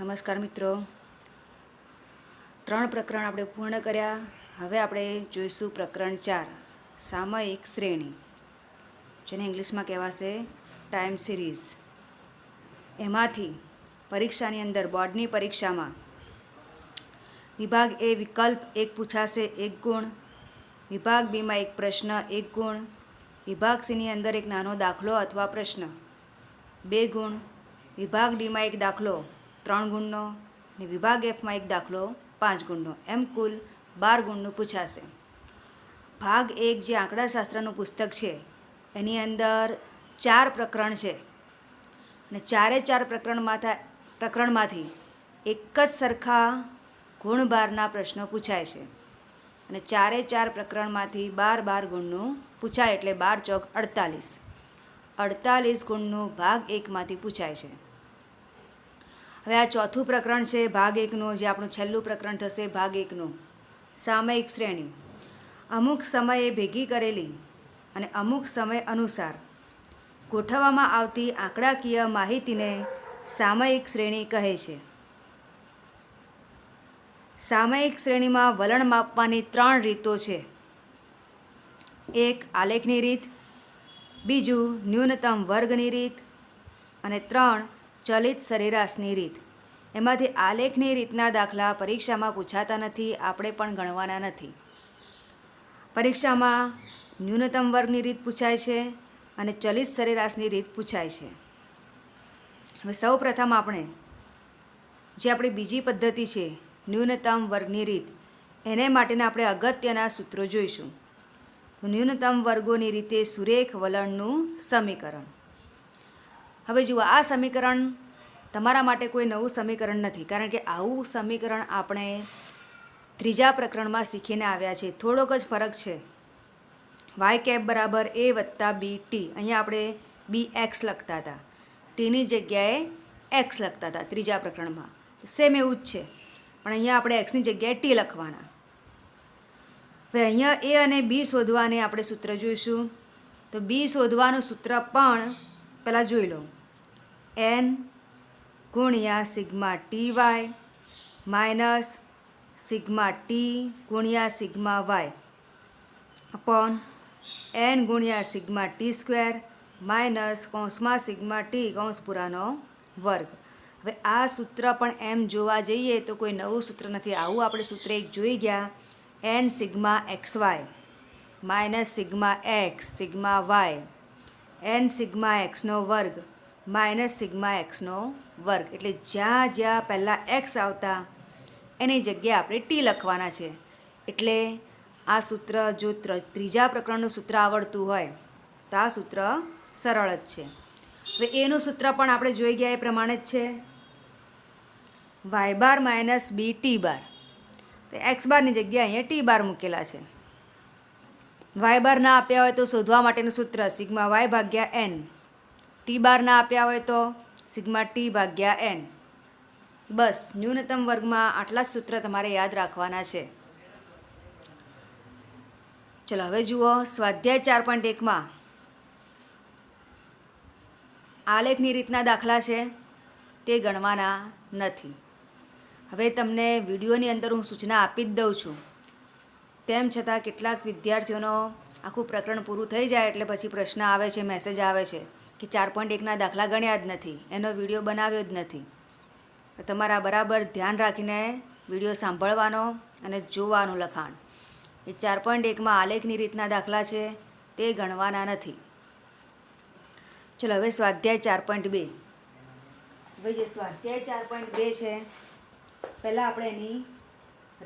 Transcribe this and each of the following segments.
નમસ્કાર મિત્રો, 3 પ્રકરણ આપણે પૂર્ણ કર્યા. હવે આપણે જોઈશું પ્રકરણ 4, સામયિક શ્રેણી, જેને ઇંગ્લિશમાં કહેવાશે ટાઈમ સિરીઝ. એમાંથી પરીક્ષાની અંદર, બોર્ડની પરીક્ષામાં વિભાગ એ વિકલ્પ 1 પૂછાશે 1 ગુણ, વિભાગ બીમાં 1 પ્રશ્ન 1 ગુણ, વિભાગ સીની અંદર એક નાનો દાખલો અથવા પ્રશ્ન 2 ગુણ, વિભાગ ડીમાં 1 દાખલો 3 ગુણનો અને વિભાગ એફમાં 1 દાખલો 5 ગુણનો, એમ કુલ 12 ગુણનું પૂછાશે. ભાગ 1 જે આંકડાશાસ્ત્રનું પુસ્તક છે એની અંદર 4 પ્રકરણ છે અને 4 પ્રકરણમાંથી એક જ સરખા ગુણભારના પ્રશ્નો પૂછાય છે અને 4 પ્રકરણમાંથી 12 ગુણનું પૂછાય એટલે 12 ચોક 48 ગુણનું ભાગ 1માંથી પૂછાય છે. હવે આ ચોથું પ્રકરણ છે ભાગ 1નું, જે આપણું છેલ્લું પ્રકરણ થશે ભાગ 1નું, સામયિક શ્રેણી. અમુક સમયે ભેગી કરેલી અને અમુક સમય અનુસાર ગોઠવવામાં આવતી આંકડાકીય માહિતીને સામયિક શ્રેણી કહે છે. સામયિક શ્રેણીમાં વલણ માપવાની 3 રીતો છે. 1 આલેખની રીત, 2 ન્યૂનતમ વર્ગની રીત અને 3 ચલિત સરેરાશની રીત. એમાંથી આલેખની રીતના દાખલા પરીક્ષામાં પૂછાતા નથી, આપણે પણ ગણવાના નથી. પરીક્ષામાં ન્યૂનતમ વર્ગની રીત પૂછાય છે અને ચલિત સરેરાશની રીત પૂછાય છે. હવે સૌ પ્રથમ આપણે જે આપણી બીજી પદ્ધતિ છે ન્યૂનતમ વર્ગની રીત, એને માટેના આપણે અગત્યના સૂત્રો જોઈશું. તો ન્યૂનતમ વર્ગોની રીતે સુરેખ વલણનું સમીકરણ. હવે જુઓ, આ સમીકરણ તમારા માટે કોઈ નવું સમીકરણ નથી, કારણ કે આવું સમીકરણ આપણે 3જા પ્રકરણમાં શીખીને આવ્યા છે. થોડોક જ ફરક છે. y કેપ બરાબર a વત્તા b t, અહીંયા આપણે bx લખતા હતા, ટીની જગ્યાએ x લખતા હતા 3જા પ્રકરણમાં. સેમ એવું જ છે, પણ અહીંયા આપણે xની જગ્યાએ t લખવાના. હવે અહીંયા a અને b શોધવાને આપણે સૂત્ર જોઈશું. તો b શોધવાનું સૂત્ર પણ પહેલાં જોઈ લો. n ગુણ્યા sigma T Y minus sigma T ગુણ્યા સિગ્મા વાય અપોન n ગુણ્યા સિગ્મા ટી સ્ક્વેર માઇનસ કૌંસમાં સિગ્મા ટી કૌંસ પૂરાનો વર્ગ. હવે આ સૂત્ર પણ એમ જોવા જઈએ તો કોઈ નવું સૂત્ર નથી. આવું આપણે સૂત્ર એક જોઈ ગયા, n sigma X Y minus sigma X sigma Y n sigma એક્સનો વર્ગ માઇનસ સિગ્મા એક્સનો વર્ગ. એટલે જ્યાં જ્યાં પહેલાં એક્સ આવતા એની જગ્યાએ આપણે ટી લખવાના છે. એટલે આ સૂત્ર જો 3જા પ્રકરણનું સૂત્ર આવડતું હોય તો આ સૂત્ર સરળ જ છે. હવે એનું સૂત્ર પણ આપણે જોઈ ગયા એ પ્રમાણે જ છે, વાય બાર માઇનસ બી ટી બાર. તો એક્સ બારની જગ્યાએ અહીંયા ટી બાર મૂકેલા છે. વાય બાર ના આપ્યા હોય તો શોધવા માટેનું સૂત્ર સિગ્મા વાય ભાગ્યા એન, ટી બાર ના આપ્યા હોય તો સિગ્મા ટી ભાગ્યા એન. બસ ન્યૂનતમ વર્ગમાં આટલા સૂત્ર તમારે યાદ રાખવાના છે. ચલો હવે જુઓ, સ્વાધ્યાય 4.1માં આલેખની રીતના દાખલા છે તે ગણવાના નથી. હવે તમને વિડીયોની અંદર હું સૂચના આપી જ દઉં છું. તેમ છતાં કેટલાક વિદ્યાર્થીઓનો આખું પ્રકરણ પૂરું થઈ જાય એટલે પછી પ્રશ્ન આવે છે, મેસેજ આવે છે કે 4.1ના દાખલા ગણ્યા જ નથી, એનો વિડીયો બનાવ્યો જ નથી. તમારા બરાબર ધ્યાન રાખીને વિડીયો સાંભળવાનો અને જોવાનું લખાણ. એ 4.1માં આલેખની રીતના દાખલા છે તે ગણવાના નથી. ચલો હવે સ્વાધ્યાય 4.2. હવે જે સ્વાધ્યાય 4.2 છે, પહેલાં આપણે એની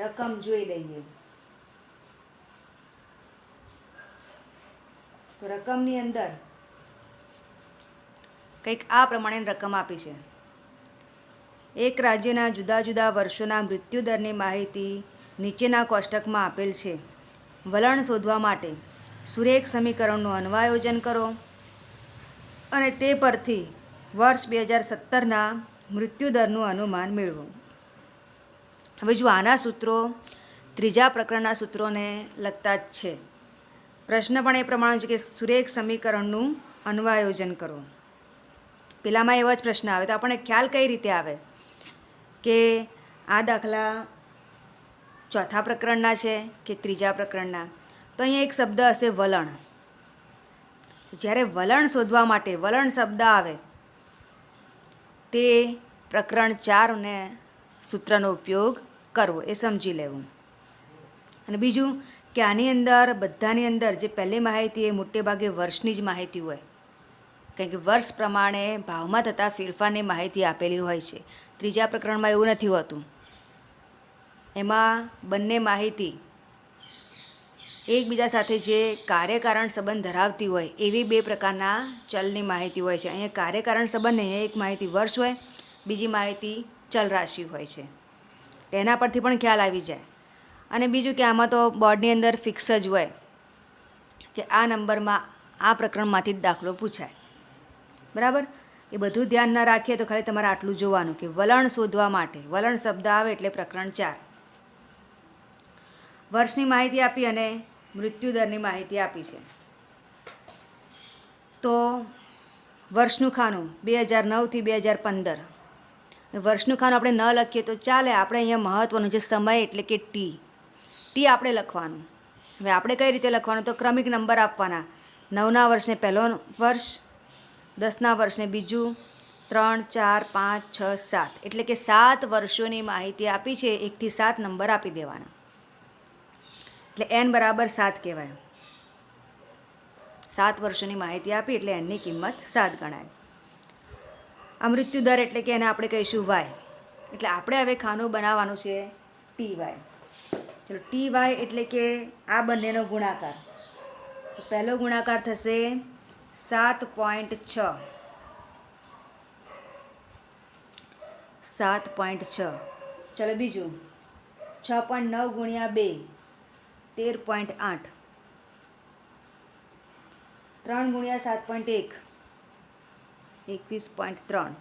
રકમ જોઈ લઈએ. તો રકમની અંદર કંઈક આ પ્રમાણે રકમ આપી છે. એક રાજ્યના જુદા જુદા વર્ષોના મૃત્યુદરની માહિતી નીચેના કોષ્ટકમાં આપેલ છે. વલણ શોધવા માટે સુરેખ સમીકરણનું અન્વયોજન કરો અને તે પરથી વર્ષ 2017ના મૃત્યુદરનું અનુમાન મેળવો. હવે જો આના સૂત્રો 3જા પ્રકરણના સૂત્રોને લગતા જ છે. પ્રશ્ન પણ એ પ્રમાણે છે કે સુરેખ સમીકરણનું અન્વયોજન કરો. પેલામાં એવો જ પ્રશ્ન આવે તો આપણને ખ્યાલ કઈ રીતે આવે કે આ દાખલા ચોથા પ્રકરણના છે કે ત્રીજા પ્રકરણના. તો અહીંયા એક શબ્દ હશે વલણ. જ્યારે વલણ શોધવા માટે વલણ શબ્દ આવે તે પ્રકરણ 4 ને સૂત્રનો ઉપયોગ કરવો એ સમજી લેવું. અને બીજું કે આની અંદર બધાની અંદર જે પહેલી માહિતી એ મોટે ભાગે વર્ષની જ માહિતી હોય, કારણ કે વર્ષ પ્રમાણે ભાવમાં થતા ફેરફારની માહિતી આપેલી હોય છે. ત્રીજા પ્રકરણમાં એવું નથી હોતું. એમાં બંને માહિતી એકબીજા સાથે જે કાર્યકારણ સંબંધ ધરાવતી હોય એવી બે પ્રકારના ચલની માહિતી હોય છે. અહીંયા કાર્યકારણ સંબંધ નહીં, એક માહિતી વર્ષ હોય, બીજી માહિતી ચલ રાશિ હોય છે. એના પરથી પણ ખ્યાલ આવી જાય. અને બીજું કે આમાં તો બોર્ડની અંદર ફિક્સ જ હોય કે આ નંબરમાં આ પ્રકરણમાંથી જ દાખલો પૂછાય. બરાબર? એ બધું ધ્યાન ન રાખીએ તો ખાલી તમારે આટલું જોવાનું કે વલણ શોધવા માટે વલણ શબ્દ આવે એટલે પ્રકરણ 4. વર્ષની માહિતી આપી અને મૃત્યુદરની માહિતી આપી છે. તો વર્ષનું ખાનું 2009 થી 2015. વર્ષનું ખાનું આપણે ન લખીએ તો ચાલે. આપણે અહીંયા મહત્ત્વનું છે સમય એટલે કે ટી આપણે લખવાનું. હવે આપણે કઈ રીતે લખવાનું? તો ક્રમિક નંબર આપવાના. 9ના વર્ષને પહેલો વર્ષ, 10ના વર્ષને બીજું, 3, 4, 5, 6, 7 એટલે કે 7 વર્ષોની માહિતી આપી છે. 1 થી 7 નંબર આપી દેવાના એટલે n બરાબર 7 કહેવાય. 7 વર્ષોની માહિતી આપી એટલે એનની કિંમત 7 ગણાય. આ મૃત્યુ દર એટલે કે એને આપણે કહીશું વાય. એટલે આપણે હવે ખાનું બનાવવાનું છે ટી વાય. ચલો ટી વાય એટલે કે આ બંનેનો ગુણાકાર. તો પહેલો ગુણાકાર થશે 7.6. 7.6. ચલો બીજું 6.9 ગુણ્યા 2 13.8. 3 ગુણ્યા 7.1 21.3.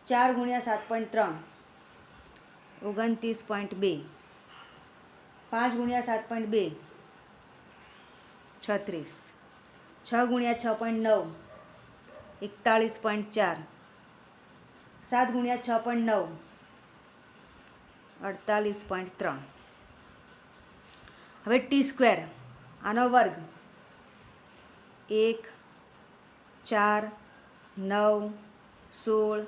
4 ગુણ્યા 7.3 29.2. 5 ગુણ્યા 7.2 36. 6 ગુણ્યા 6.9 41.4. 7 ગુણ્યા 6.9 48.3. હવે ટી સ્ક્વેર આનો વર્ગ 1, 4, 9, 16,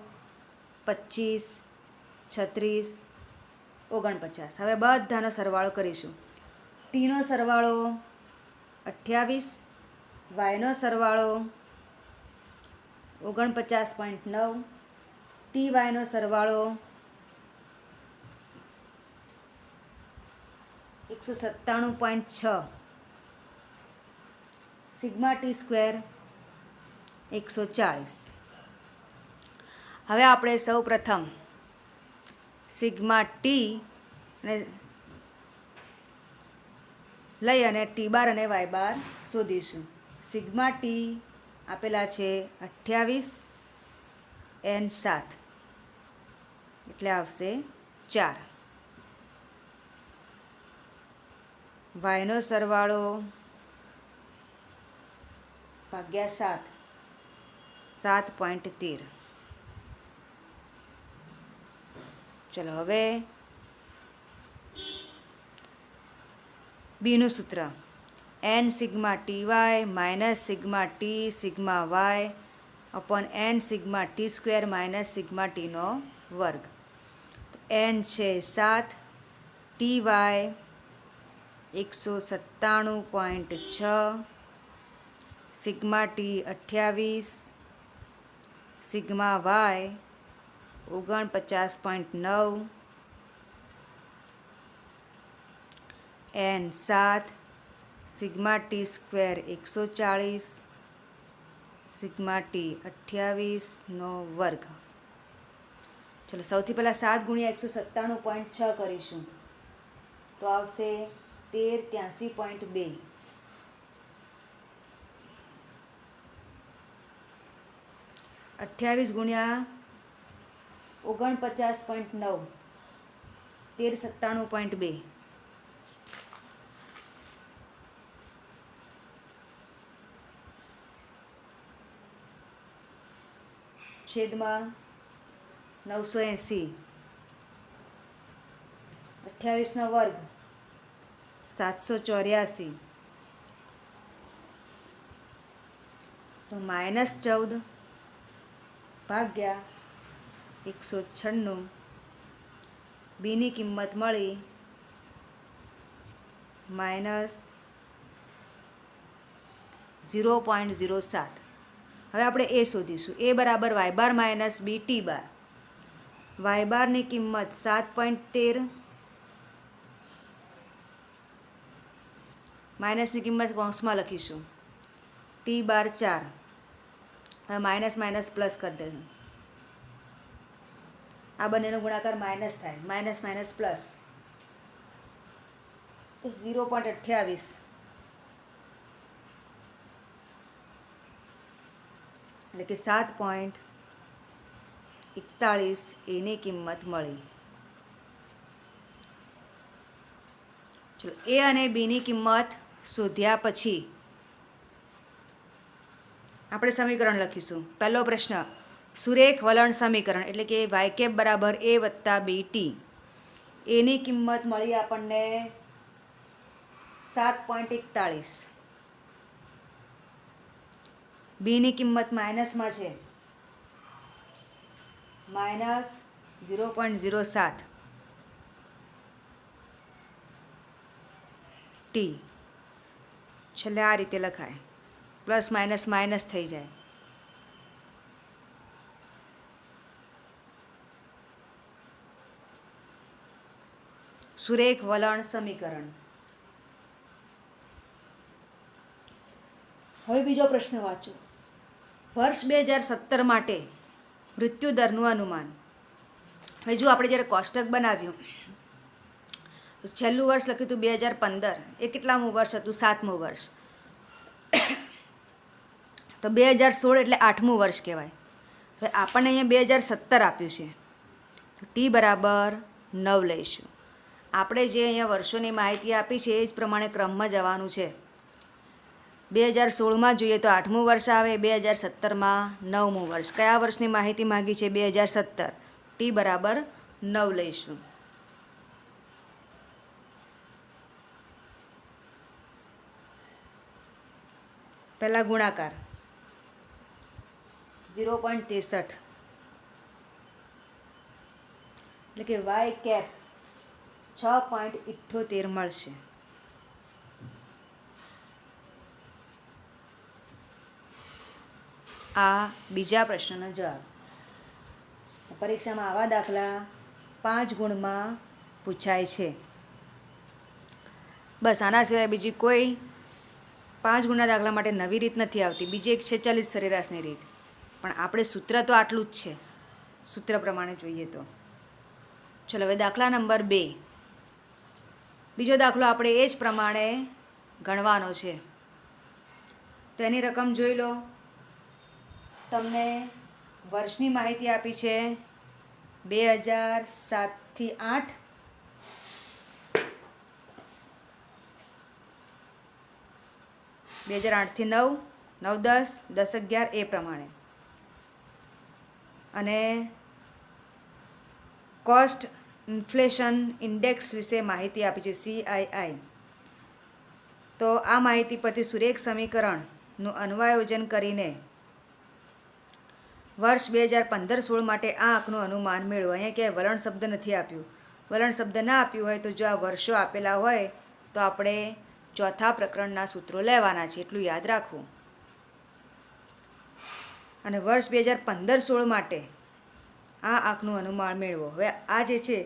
25, 36, 49. હવે બધાનો સરવાળો કરીશું. ટીનો સરવાળો 28, વાયનો સરવાળો 49.9, ટી વાયનો સરવાળો 197.6, સિગ્મા ટી સ્ક્વેર 140. હવે આપણે સૌ પ્રથમ સિગ્મા ટી ને લઈ અને ટી બાર અને વાય બાર શોધીશું. સિગ્મા ટી આપેલા છે 28 n 7 એટલે આવશે 4. વાયનો સરવાળો ભાગ્યા 7 7.13. ચલો હવે બીનું સૂત્ર n sigma T Y minus sigma T sigma Y upon n sigma T square minus sigma ટીનો વર્ગ. n છે 7, T Y 197.6, sigma T 28, sigma Y 49.9, n 7, sigma T square 140, sigma T 28નો વર્ગ. ચલો સૌથી પહેલાં 7 ગુણ્યા 197.6 કરીશું તો આવશે 1383.2. 28 ગુણ્યા 49.9 1397.2. છેદમાં 980 28નો વર્ગ 784 તો -14 ભાગ્યા 196 બીની કિંમત મળી -0.07. હવે આપણે એ શોધીશું. એ બરાબર વાય બાર માઇનસ બી ટી બાર. વાય બારની કિંમત 7.13, માઇનસની કિંમત કૌંસમાં લખીશું, ટી બાર 4. હવે માઇનસ માઇનસ પ્લસ કરી દઈશું. આ બંનેનો ગુણાકાર માઇનસ થાય, માઇનસ માઇનસ પ્લસ 0.28. એટલે કે 7.41 એની કિંમત મળી. ચલો, એ અને બીની કિંમત શોધ્યા પછી આપણે સમીકરણ લખીશું. પહેલો પ્રશ્ન, સુરેખ વલણ સમીકરણ એટલે કે વાય કેપ બરાબર એ વત્તા બી ટી. એની કિંમત મળી આપણને 7.41. બીની કિંમત માઇનસમાં છે, -0.07 ટી. છેલ્લે આ રીતે લખાય, પ્લસ માઇનસ માઇનસ થઈ જાય. સુરેખ વલણ સમીકરણ. હવે બીજો પ્રશ્ન વાંચો. વર્ષ 2017 માટે મૃત્યુદરનું અનુમાન. હવે જો આપણે જ્યારે કોષ્ટક બનાવ્યું તો છેલ્લું વર્ષ લખ્યું હતું 2015. એ કેટલામું વર્ષ હતું? 7મું વર્ષ. તો 2016 એટલે 8મું વર્ષ કહેવાય. હવે આપણને અહીંયા 2017 આપ્યું છે તો ટી બરાબર 9 લઈશું. આપણે જે અહીંયા વર્ષોની માહિતી આપી છે એ જ પ્રમાણે ક્રમમાં જવાનું છે. 2016માં જોઈએ તો 8મું વર્ષ આવે, 2017માં 9મું વર્ષ. કયા વર્ષની માહિતી માગી છે? 2017. ટી બરાબર 9 લઈશું. પહેલાં ગુણાકાર 0.63 એટલે કે વાય કેપ 6.78 મળશે. આ બીજા પ્રશ્નનો જવાબ. પરીક્ષામાં આવા દાખલા 5 ગુણમાં પૂછાય છે. બસ આના સિવાય બીજી કોઈ 5 ગુણના દાખલા માટે નવી રીત નથી આવતી. બીજી એક છે ચલિત સરેરાશની રીત, પણ આપણે સૂત્ર તો આટલું જ છે. સૂત્ર પ્રમાણે જોઈએ તો ચલો હવે દાખલા નંબર 2. બીજો દાખલો આપણે એ જ પ્રમાણે ગણવાનો છે. તો એની રકમ જોઈ લો. તમને વર્ષની માહિતી આપી છે 2007થી 8, 2008થી 9, 9, 10, 10, 11 એ પ્રમાણે. અને કોસ્ટ ઇન્ફ્લેશન ઇન્ડેક્સ વિશે માહિતી આપી છે, CII. તો આ માહિતી પરથી સુરેખ સમીકરણનું અન્વયોજન કરીને વર્ષ 2015-16 માટે આ આંકનું અનુમાન મેળવો. અહીંયા ક્યાંય વલણ શબ્દ નથી આપ્યું. વલણ શબ્દ ના આપ્યું હોય તો જો આ વર્ષો આપેલા હોય તો આપણે ચોથા પ્રકરણના સૂત્રો લેવાના છે, એટલું યાદ રાખવું. અને વર્ષ 2015-16 માટે આ આંકનું અનુમાન મેળવો. હવે આ જે છે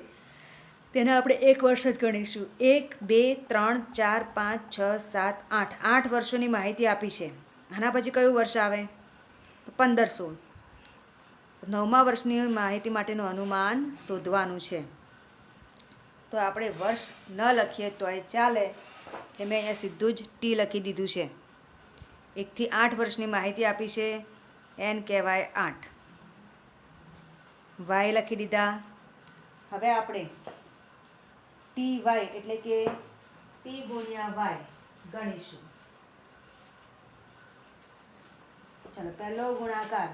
તેને આપણે એક વર્ષ જ ગણીશું. 1, 2, 3, 4, 5, 6, 7, 8. 8 વર્ષોની માહિતી આપી છે. આના પછી કયું વર્ષ આવે? 15-16. 9મા વર્ષની માહિતી માટેનું અનુમાન શોધવાનું છે. તો આપણે વર્ષ ન લખીએ તોય ચાલે. એટલે મેં અહીંયા સીધું જ ટી લખી દીધું છે. 1 થી 8 વર્ષની માહિતી આપી છે, એન કહેવાય 8. વાય લખી દીધા. હવે આપણે ટી વાય એટલે કે ટી ગુણ્યા વાય ગણીશું. ચાલો, પહેલો ગુણાકાર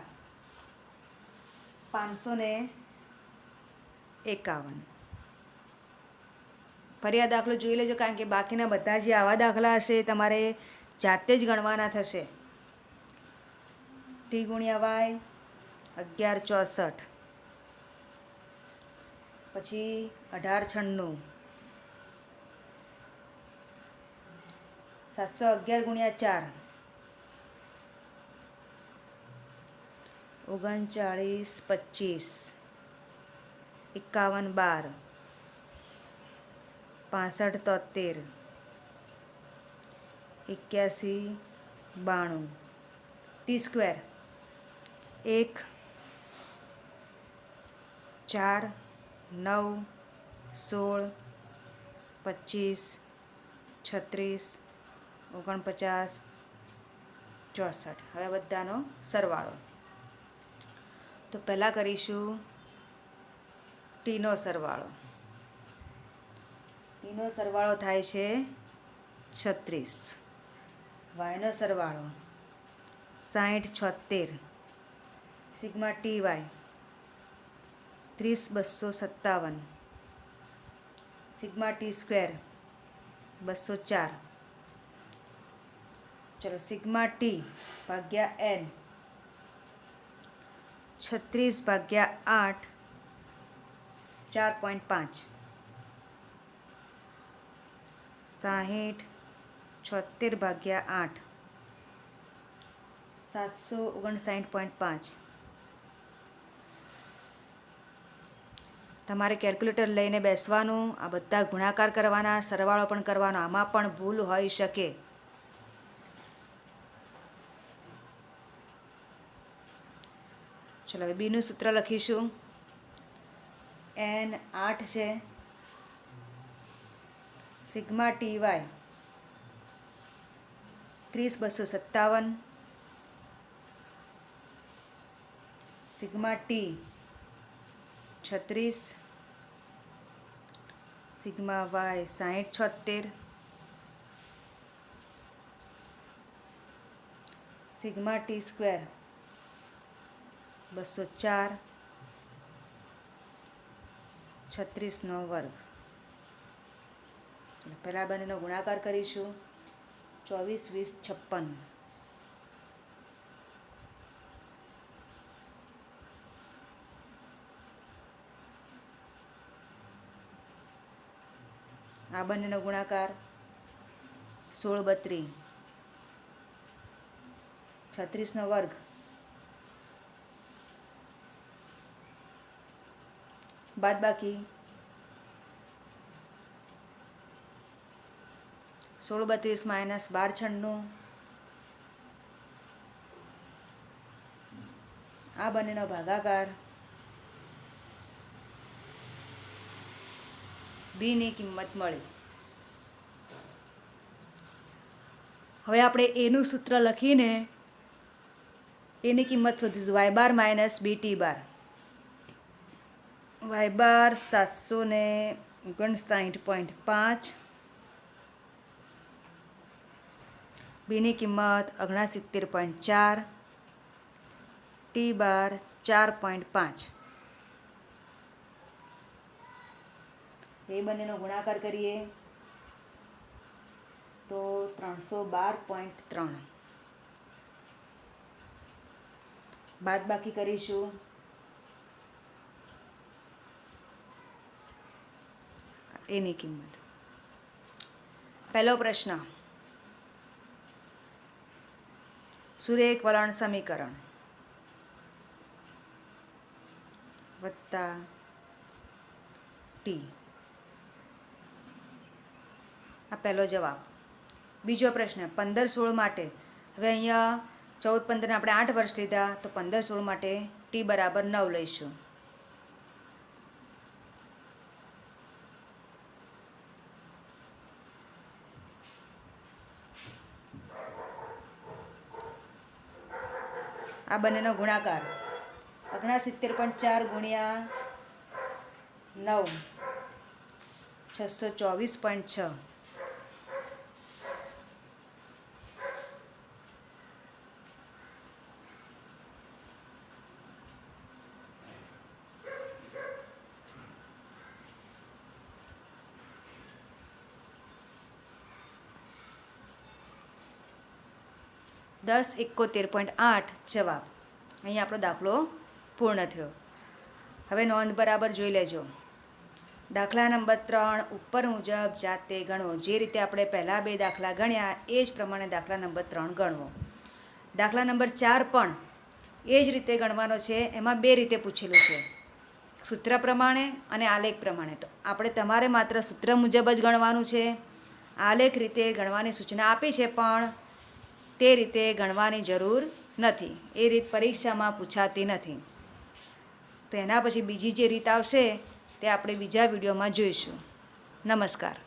551. ફરી આ દાખલો જોઈ લેજો, કારણ કે બાકીના બધા જે આવા દાખલા હશે એ તમારે જાતે જ ગણવાના થશે. ટી ગુણ્યા વાય 1164, પછી 1896, 711 ગુણ્યા 4 39 25, 51 12, 65 73, 81 92, ટી સ્ક્વેર 1 4 9 16 25 36 49 64. હવે બધાનો સરવાળો. તો પહેલાં કરીશું ટીનો સરવાળો. ટીનો સરવાળો થાય છે 36, વાયનો સરવાળો 60 76, sigma T Y 30 257, sigma T square 204. ચલો સિગ્મા ટી ભાગ્યા એન 36 ભાગ્યા 8 4.5, 60 76 ભાગ્યા 8 759.5. તમારે કેલ્ક્યુલેટર લઈને બેસવાનું, આ બધા ગુણાકાર કરવાના, સરવાળો પણ કરવાનો. આમાં પણ ભૂલ હોઈ શકે. ચલો હવે બીનું સૂત્ર લખીશું. એન 8 છે, sigma T Y 30 257, sigma T 36, sigma Y 60 76, sigma T square 204, 36નો વર્ગ. પહેલાં બંનેનો ગુણાકાર કરીશું. 24 20 56. આ બંનેનો ગુણાકાર 16 32, 36નો વર્ગ. બાદબાકી 16 32 માઇનસ 12 96. આ બંનેનો ભાગાકાર. બીની કિંમત મળી. હવે આપણે એનું સૂત્ર લખીને એની કિંમત શોધીશું. વાય બાર માઇનસ બી ટી બાર. વાય બાર 759.5, બીની કિંમત 69.4, ટી બાર 4.5. એ બંનેનો ગુણાકાર કરીએ તો 312.3. બાદબાકી કરીશું. એની કિંમત. પહેલો પ્રશ્ન, સુરેખ વલણ સમીકરણ વત્તા ટી. આ પહેલો જવાબ. બીજો પ્રશ્ન 15 16 માટે. હવે અહીંયા 14 15ને આપણે 8 વર્ષ લીધા, તો 15 16 માટે ટી બરાબર 9 લઈશું. આ બંનેનો ગુણાકાર 69.4 ગુણ્યા 9 624.6. 1071.8 જવાબ. અહીં આપણો દાખલો પૂર્ણ થયો. હવે નોંધ બરાબર જોઈ લેજો. દાખલા નંબર 3 ઉપર મુજબ જાતે ગણો. જે રીતે આપણે પહેલાં 2 દાખલા ગણ્યા એ જ પ્રમાણે દાખલા નંબર 3 ગણવો. દાખલા નંબર 4 પણ એ જ રીતે ગણવાનો છે. એમાં 2 રીતે પૂછેલું છે, સૂત્ર પ્રમાણે અને આલેખ પ્રમાણે. તો આપણે તમારે માત્ર સૂત્ર મુજબ જ ગણવાનું છે. આલેખ રીતે ગણવાની સૂચના આપી છે, પણ તે રીતે ગણવાની જરૂર નથી. એ રીત પરીક્ષામાં પૂછાતી નથી. તો એના પછી બીજી જે રીત આવશે તે આપણે બીજા વિડીયોમાં જોઈશું. નમસ્કાર.